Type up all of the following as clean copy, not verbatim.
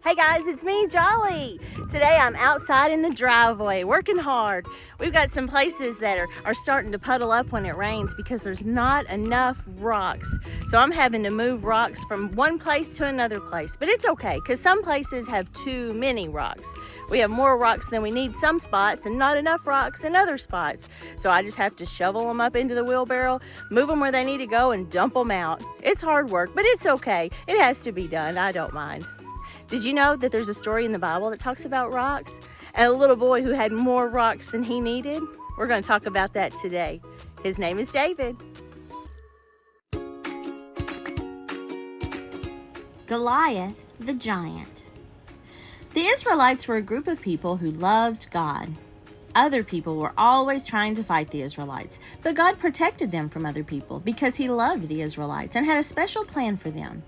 Hey guys, it's me, Jolly. Today I'm outside in the driveway working hard. We've got some places that are starting to puddle up when it rains because there's not enough rocks. So I'm having to move rocks from one place to another place. But it's okay because some places have too many rocks. We have more rocks than we need some spots and not enough rocks in other spots. So I just have to shovel them up into the wheelbarrow, move them where they need to go, and dump them out. It's hard work, but it's okay. It has to be done. I don't mind. Did you know that there's a story in the Bible that talks about rocks and a little boy who had more rocks than he needed? We're going to talk about that today. His name is David. Goliath the giant. The Israelites were a group of people who loved God. Other people were always trying to fight the Israelites, but God protected them from other people because He loved the Israelites and had a special plan for them.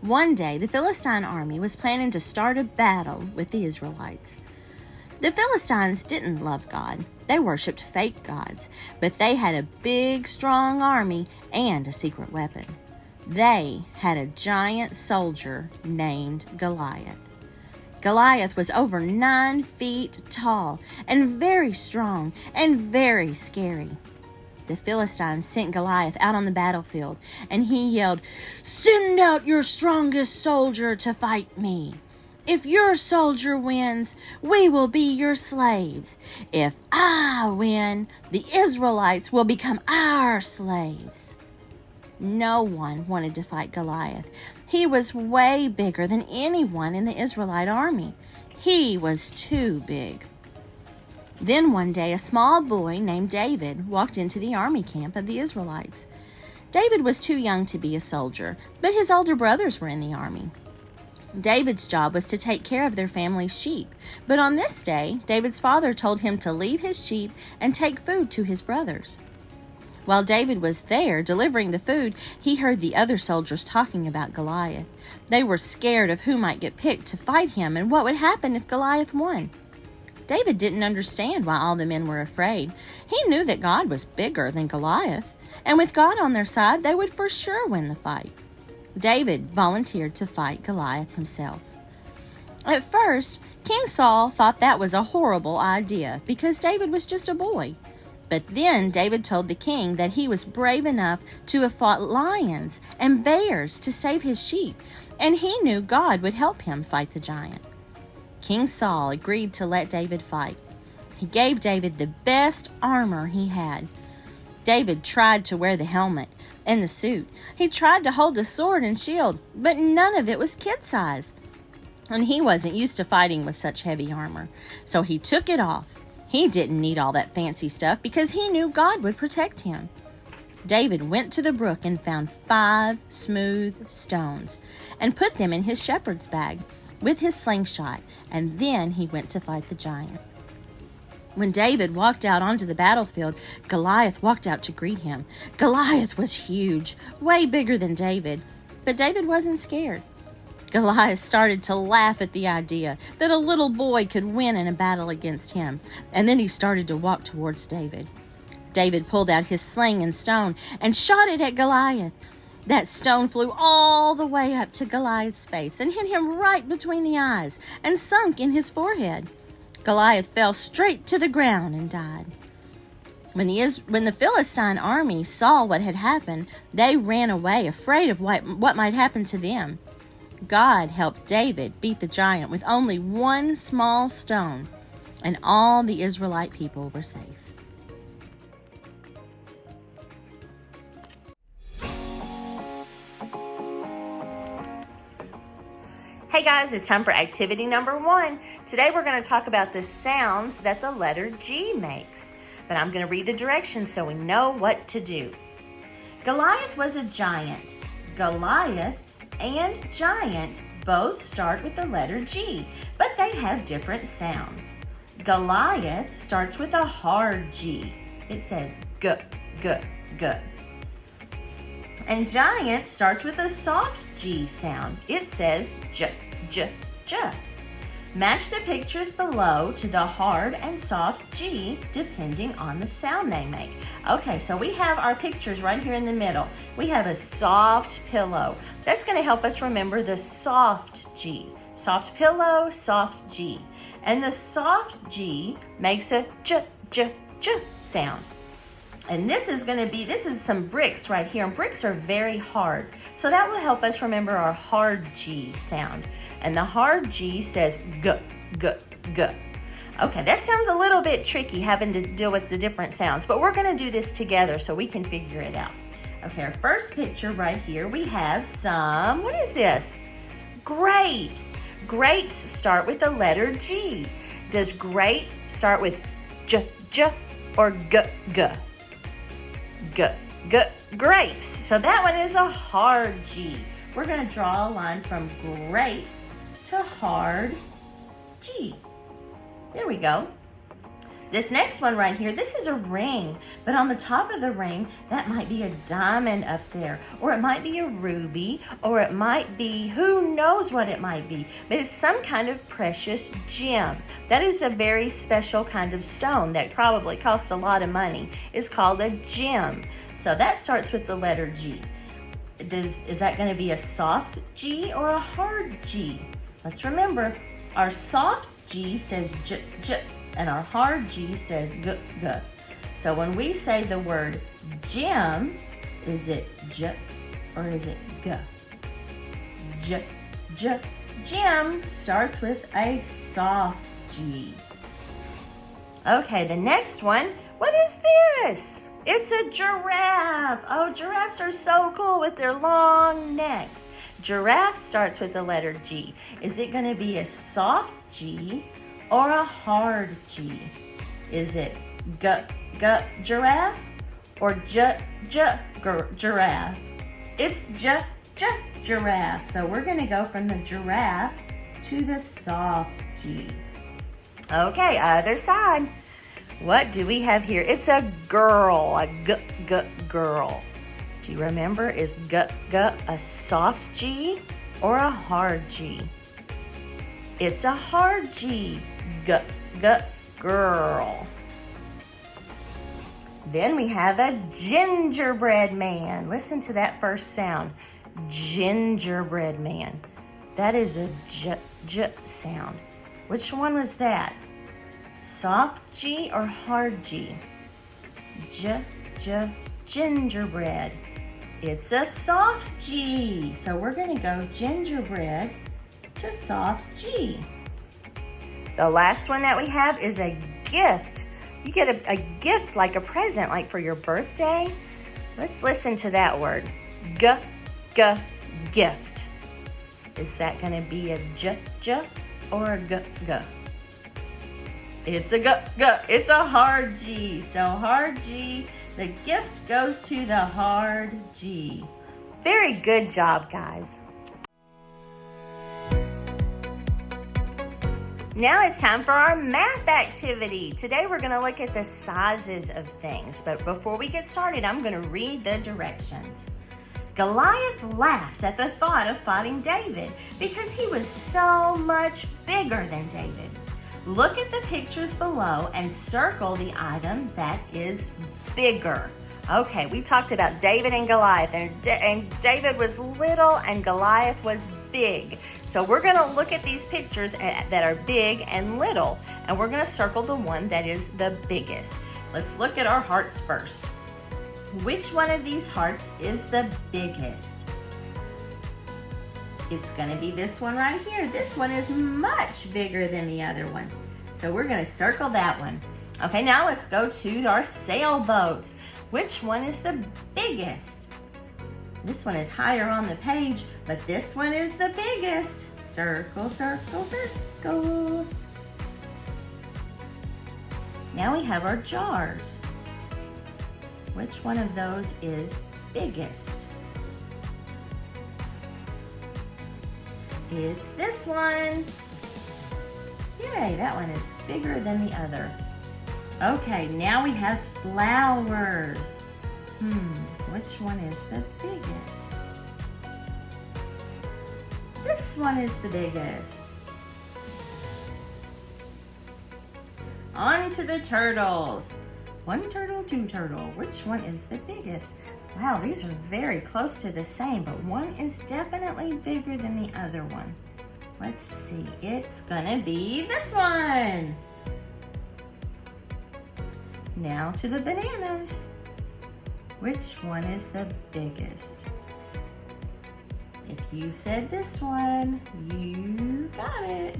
One day, the Philistine army was planning to start a battle with the Israelites. The Philistines didn't love God. They worshipped fake gods, but they had a big, strong army and a secret weapon. They had a giant soldier named Goliath. Goliath was over 9 feet tall and very strong and very scary. The Philistines sent Goliath out on the battlefield, and he yelled, "Send out your strongest soldier to fight me. If your soldier wins, we will be your slaves. If I win, the Israelites will become our slaves." No one wanted to fight Goliath. He was way bigger than anyone in the Israelite army. He was too big. Then one day, a small boy named David walked into the army camp of the Israelites. David was too young to be a soldier, but his older brothers were in the army. David's job was to take care of their family's sheep, but on this day, David's father told him to leave his sheep and take food to his brothers. While David was there delivering the food, he heard the other soldiers talking about Goliath. They were scared of who might get picked to fight him and what would happen if Goliath won. David didn't understand why all the men were afraid. He knew that God was bigger than Goliath, and with God on their side, they would for sure win the fight. David volunteered to fight Goliath himself. At first, King Saul thought that was a horrible idea because David was just a boy. But then David told the king that he was brave enough to have fought lions and bears to save his sheep, and he knew God would help him fight the giant. King Saul agreed to let David fight. He gave David the best armor he had. David tried to wear the helmet and the suit. He tried to hold the sword and shield, but none of it was kid size. And he wasn't used to fighting with such heavy armor, so he took it off. He didn't need all that fancy stuff because he knew God would protect him. David went to the brook and found 5 smooth stones and put them in his shepherd's bag with his slingshot, and then he went to fight the giant. When David walked out onto the battlefield, Goliath walked out to greet him. Goliath was huge, way bigger than David, but David wasn't scared. Goliath started to laugh at the idea that a little boy could win in a battle against him, and then he started to walk towards David. David pulled out his sling and stone and shot it at Goliath. That stone flew all the way up to Goliath's face and hit him right between the eyes and sunk in his forehead. Goliath fell straight to the ground and died. When the Philistine army saw what had happened, they ran away, afraid of what might happen to them. God helped David beat the giant with only 1 small stone, and all the Israelite people were safe. Hey guys, it's time for activity number 1. Today we're going to talk about the sounds that the letter G makes. But I'm going to read the directions so we know what to do. Goliath was a giant. Goliath and giant both start with the letter G, but they have different sounds. Goliath starts with a hard G. It says G, G, G. And giant starts with a soft G sound. It says J, J, J. Match the pictures below to the hard and soft G depending on the sound they make. Okay, so we have our pictures right here in the middle. We have a soft pillow. That's going to help us remember the soft G. Soft pillow, soft G. And the soft G makes a j, j, j sound. And this is some bricks right here. And bricks are very hard. So that will help us remember our hard G sound. And the hard G says g, g, g. Okay, that sounds a little bit tricky having to deal with the different sounds, but we're gonna do this together so we can figure it out. Okay, our first picture right here, we have some, what is this? Grapes. Grapes start with the letter G. Does grape start with j, j, or g, g? G, g, grapes. So that one is a hard G. We're gonna draw a line from grape to hard G. There we go. This next one right here, this is a ring, but on the top of the ring, that might be a diamond up there, or it might be a ruby, or it might be, who knows what it might be, but it's some kind of precious gem. That is a very special kind of stone that probably cost a lot of money. It's called a gem. So that starts with the letter G. Is that going to be a soft G or a hard G? Let's remember, our soft G says j, j, and our hard G says g, g. So when we say the word gem, is it j or is it g? J, j, gem starts with a soft G. Okay, the next one, what is this? It's a giraffe. Oh, giraffes are so cool with their long necks. Giraffe starts with the letter G. Is it going to be a soft G or a hard G? Is it g, giraffe or j, giraffe? It's j, giraffe. So we're going to go from the giraffe to the soft G. Okay, other side. What do we have here? It's a girl, a g, girl. Do you remember, is g, a soft G or a hard G? It's a hard G, g, girl. Then we have a gingerbread man. Listen to that first sound, gingerbread man. That is a j, sound. Which one was that? Soft G or hard G? J, gingerbread. It's a soft G. So we're going to go gingerbread to soft G. The last one that we have is a gift. You get a gift like a present, like for your birthday. Let's listen to that word. G, gift. Is that going to be a j, or a g? It's a g. It's a hard G. So hard G. The gift goes to the hard G. Very good job, guys. Now it's time for our math activity. Today we're going to look at the sizes of things. But before we get started, I'm going to read the directions. Goliath laughed at the thought of fighting David because he was so much bigger than David. Look at the pictures below and circle the item that is bigger. Okay, we talked about David and Goliath, and David was little and Goliath was big. So we're going to look at these pictures that are big and little, and we're going to circle the one that is the biggest. Let's look at our hearts first. Which one of these hearts is the biggest? It's going to be this one right here. This one is much bigger than the other one. So we're going to circle that one. Okay, now let's go to our sailboats. Which one is the biggest? This one is higher on the page, but this one is the biggest. Circle, circle, circle. Now we have our jars. Which one of those is biggest? It's this one. Yay, that one is bigger than the other. Okay, now we have flowers. Which one is the biggest? This one is the biggest. On to the turtles. One turtle, two turtle. Which one is the biggest? Wow, these are very close to the same, but one is definitely bigger than the other one. Let's see. It's gonna be this one. Now to the bananas. Which one is the biggest? If you said this one, you got it.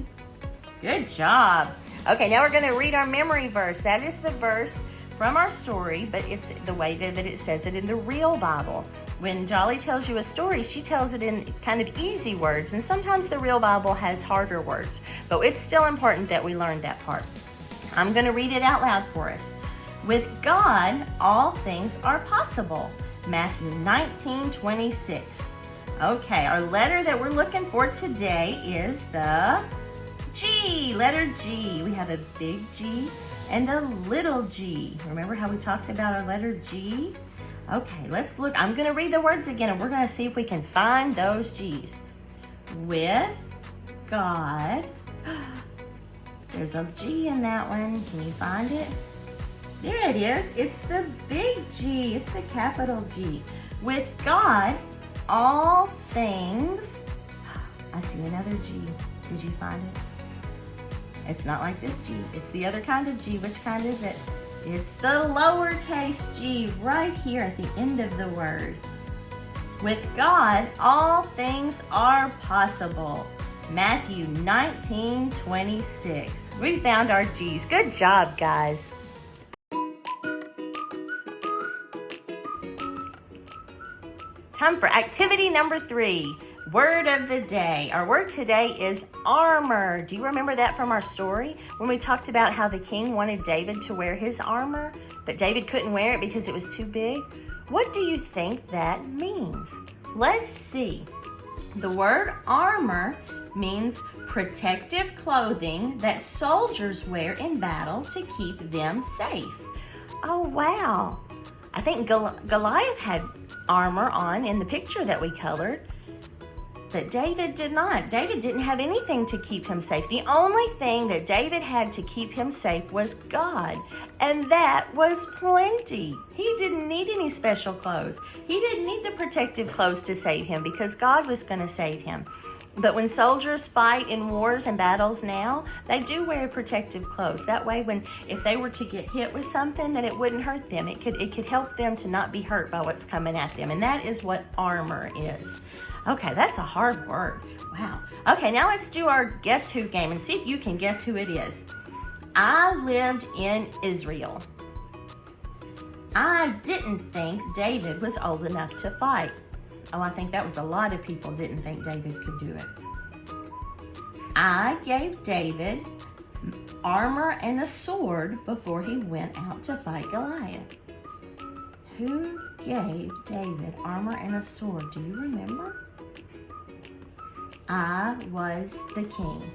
Good job. Okay, now we're going to read our memory verse. That is the verse from our story, but it's the way that it says it in the real Bible. When Jolly tells you a story, she tells it in kind of easy words, and sometimes the real Bible has harder words, but it's still important that we learn that part. I'm going to read it out loud for us. With God, all things are possible. Matthew 19:26. Okay, our letter that we're looking for today is the G, letter G. We have a big G and a little g. Remember how we talked about our letter G? Okay, let's look. I'm going to read the words again, and we're going to see if we can find those G's. With God. There's a G in that one. Can you find it? There it is. It's the big G. It's the capital G. With God, all things. I see another G. Did you find it? It's not like this G. It's the other kind of G. Which kind is it? It's the lowercase g right here at the end of the word. With God, all things are possible. Matthew 19:26. We found our G's. Good job, guys. Time for activity number 3. Word of the day. Our word today is armor. Do you remember that from our story? When we talked about how the king wanted David to wear his armor, but David couldn't wear it because it was too big? What do you think that means? Let's see. The word armor means protective clothing that soldiers wear in battle to keep them safe. Oh, wow. I think Goliath had armor on in the picture that we colored, but David did not. David didn't have anything to keep him safe. The only thing that David had to keep him safe was God, and that was plenty. He didn't need any special clothes. He didn't need the protective clothes to save him because God was going to save him. But when soldiers fight in wars and battles now, they do wear protective clothes. That way, if they were to get hit with something, that it wouldn't hurt them. It could help them to not be hurt by what's coming at them. And that is what armor is. Okay, that's a hard word. Wow. Okay, now let's do our Guess Who game and see if you can guess who it is. I lived in Israel. I didn't think David was old enough to fight. Oh, I think that was a lot of people didn't think David could do it. I gave David armor and a sword before he went out to fight Goliath. Who gave David armor and a sword? Do you remember? I was the king.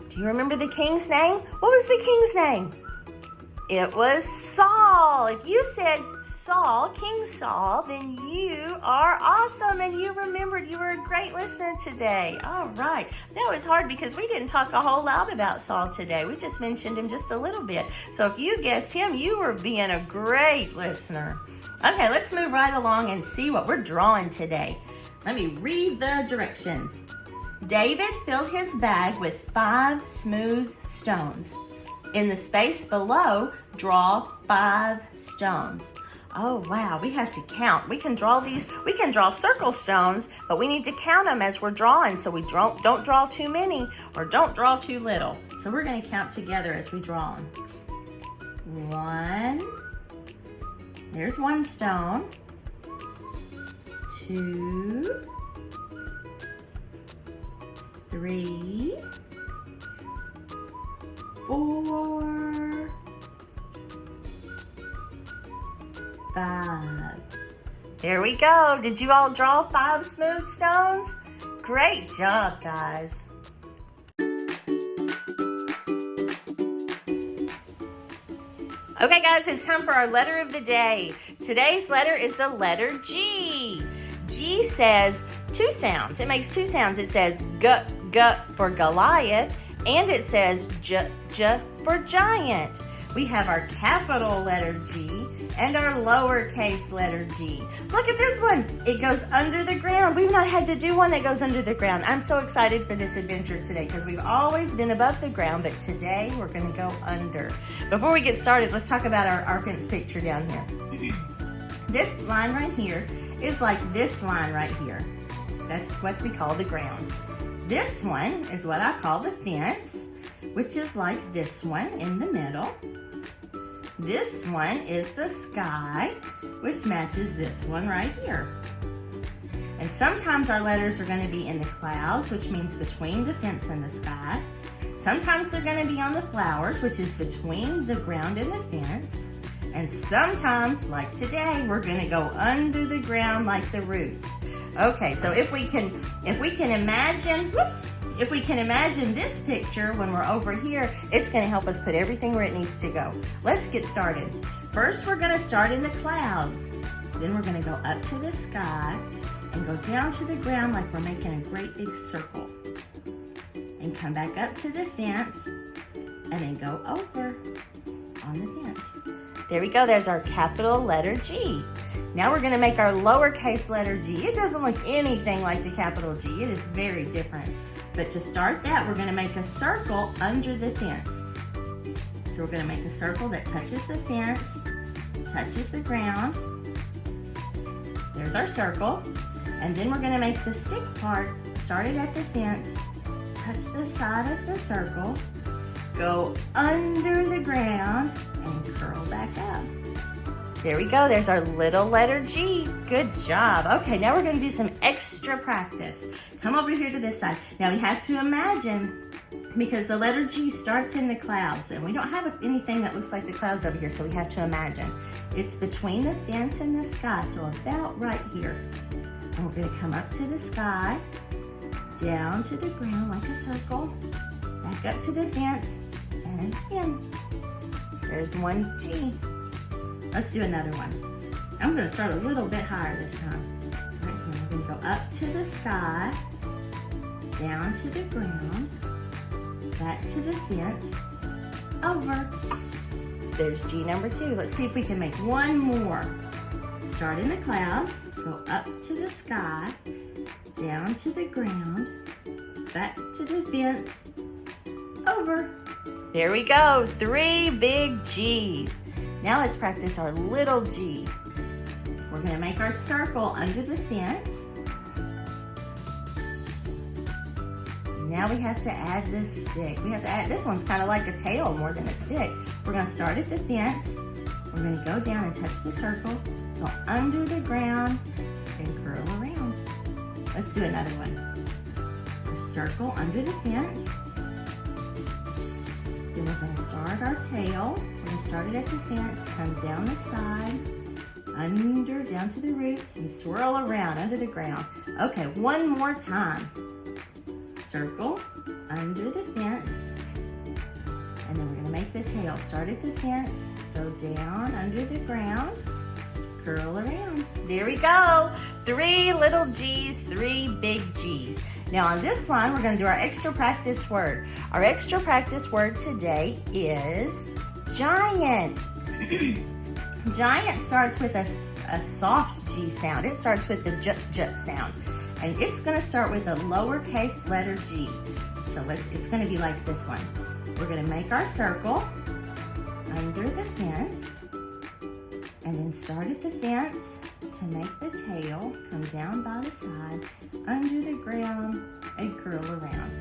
Do you remember the king's name? What was the king's name? It was Saul. If you said Saul, King Saul, then you are awesome and you remembered. You were a great listener today. All right. That was hard because we didn't talk a whole lot about Saul today. We just mentioned him just a little bit. So if you guessed him, you were being a great listener. Okay, let's move right along and see what we're drawing today. Let me read the directions. David filled his bag with 5 smooth stones. In the space below, draw 5 stones. Oh, wow, we have to count. We can draw circle stones, but we need to count them as we're drawing so we don't draw too many or don't draw too little. So we're going to count together as we draw them. 1, there's 1 stone. 2, 3, 4, 5. There we go. Did you all draw 5 smooth stones? Great job, guys. Okay, guys, it's time for our letter of the day. Today's letter is the letter G. G says 2 sounds. It makes 2 sounds. It says G for Goliath, and it says J for giant. We have our capital letter G and our lowercase letter G. Look at this one. It goes under the ground. We've not had to do one that goes under the ground. I'm so excited for this adventure today because we've always been above the ground, but today we're going to go under. Before we get started, let's talk about our fence picture down here. This line right here is like this line right here. That's what we call the ground. This one is what I call the fence, which is like this one in the middle. This one is the sky, which matches this one right here. And sometimes our letters are going to be in the clouds, which means between the fence and the sky. Sometimes they're going to be on the flowers, which is between the ground and the fence. And sometimes, like today, we're going to go under the ground like the roots. Okay, so if we can imagine, if we can imagine this picture when we're over here, it's going to help us put everything where it needs to go. Let's get started. First, we're going to start in the clouds. Then we're going to go up to the sky and go down to the ground like we're making a great big circle. And come back up to the fence and then go over on the fence. There we go. There's our capital letter G. Now we're going to make our lowercase letter G. It doesn't look anything like the capital G. It is very different. But to start that, we're going to make a circle under the fence. So we're going to make a circle that touches the fence, touches the ground. There's our circle. And then we're going to make the stick part, started at the fence, touch the side of the circle, go under the ground, and curl back up. There we go. There's our little letter G. Good job. Okay, now we're going to do some extra practice. Come over here to this side. Now we have to imagine, because the letter G starts in the clouds, and we don't have anything that looks like the clouds over here, so we have to imagine. It's between the fence and the sky, so about right here. And we're going to come up to the sky, down to the ground like a circle, back up to the fence, and in. There's one G. Let's do another one. I'm going to start a little bit higher this time. Right here, we're going to go up to the sky, down to the ground, back to the fence, over. There's G number 2. Let's see if we can make one more. Start in the clouds, go up to the sky, down to the ground, back to the fence, over. There we go. 3 big G's. Now let's practice our little G. We're going to make our circle under the fence. Now we have to add this stick. We have to add, this one's kind of like a tail more than a stick. We're going to start at the fence. We're going to go down and touch the circle, go under the ground, and curl around. Let's do another one. Our circle under the fence. Then we're going to start our tail. We're going to start it at the fence, come down the side, under, down to the roots, and swirl around under the ground. Okay, one more time. Circle under the fence, and then we're going to make the tail. Start at the fence, go down under the ground, curl around. There we go. 3 little G's, 3 big G's. Now on this line, we're going to do our extra practice word. Our extra practice word today is giant. Giant starts with a soft G sound. It starts with the j sound. And it's going to start with a lowercase letter G. So it's going to be like this one. We're going to make our circle under the fence. And then start at the fence to make the tail, come down by the side, under the ground, and curl around.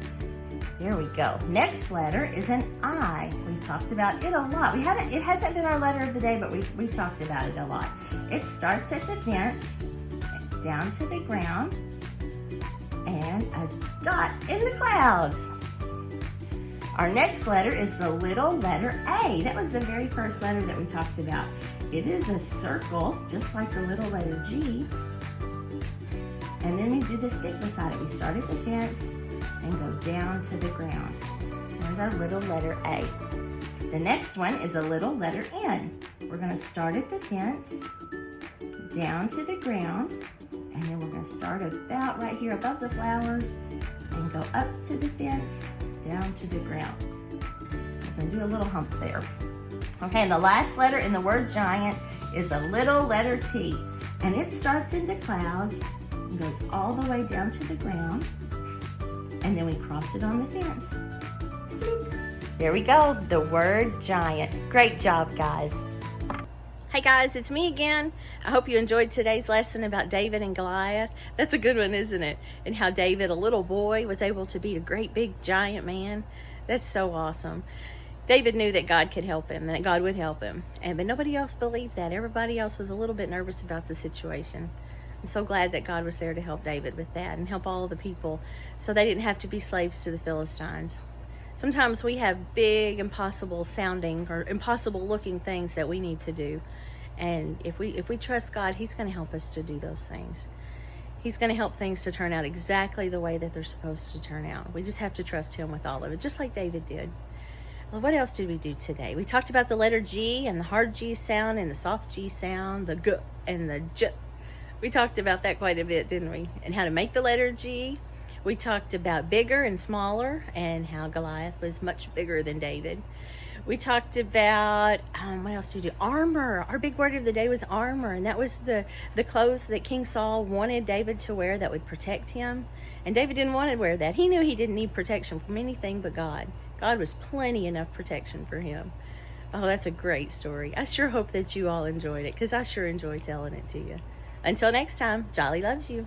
There we go. Next letter is an I. We've talked about it a lot. It hasn't been our letter of the day, but we've talked about it a lot. It starts at the fence, down to the ground, and a dot in the clouds. Our next letter is the little letter A. That was the very first letter that we talked about. It is a circle, just like the little letter G. And then we do the stick beside it. We start at the fence and go down to the ground. There's our little letter A. The next one is a little letter N. We're going to start at the fence, down to the ground, and then we're going to start about right here above the flowers and go up to the fence, down to the ground. We're going to do a little hump there. Okay, and the last letter in the word giant is a little letter T. And it starts in the clouds and goes all the way down to the ground. And then we cross it on the fence. There we go, the word giant. Great job, guys. Hey guys, it's me again. I hope you enjoyed today's lesson about David and Goliath. That's a good one, isn't it? And how David, a little boy, was able to beat a great big giant man. That's so awesome. David knew that God could help him, that God would help him. But nobody else believed that. Everybody else was a little bit nervous about the situation. I'm so glad that God was there to help David with that and help all of the people so they didn't have to be slaves to the Philistines. Sometimes we have big, impossible sounding or impossible looking things that we need to do. And if we trust God, He's going to help us to do those things. He's going to help things to turn out exactly the way that they're supposed to turn out. We just have to trust Him with all of it, just like David did. Well, what else did we do today? We talked about the letter G and the hard G sound and the soft G sound, the G and the J. We talked about that quite a bit, didn't we? And how to make the letter G. We talked about bigger and smaller and how Goliath was much bigger than David. We talked about, what else did we do? Armor. Our big word of the day was armor. And that was the clothes that King Saul wanted David to wear that would protect him. And David didn't want to wear that. He knew he didn't need protection from anything but God. God was plenty enough protection for him. Oh, that's a great story. I sure hope that you all enjoyed it because I sure enjoyed telling it to you. Until next time, Jolly loves you.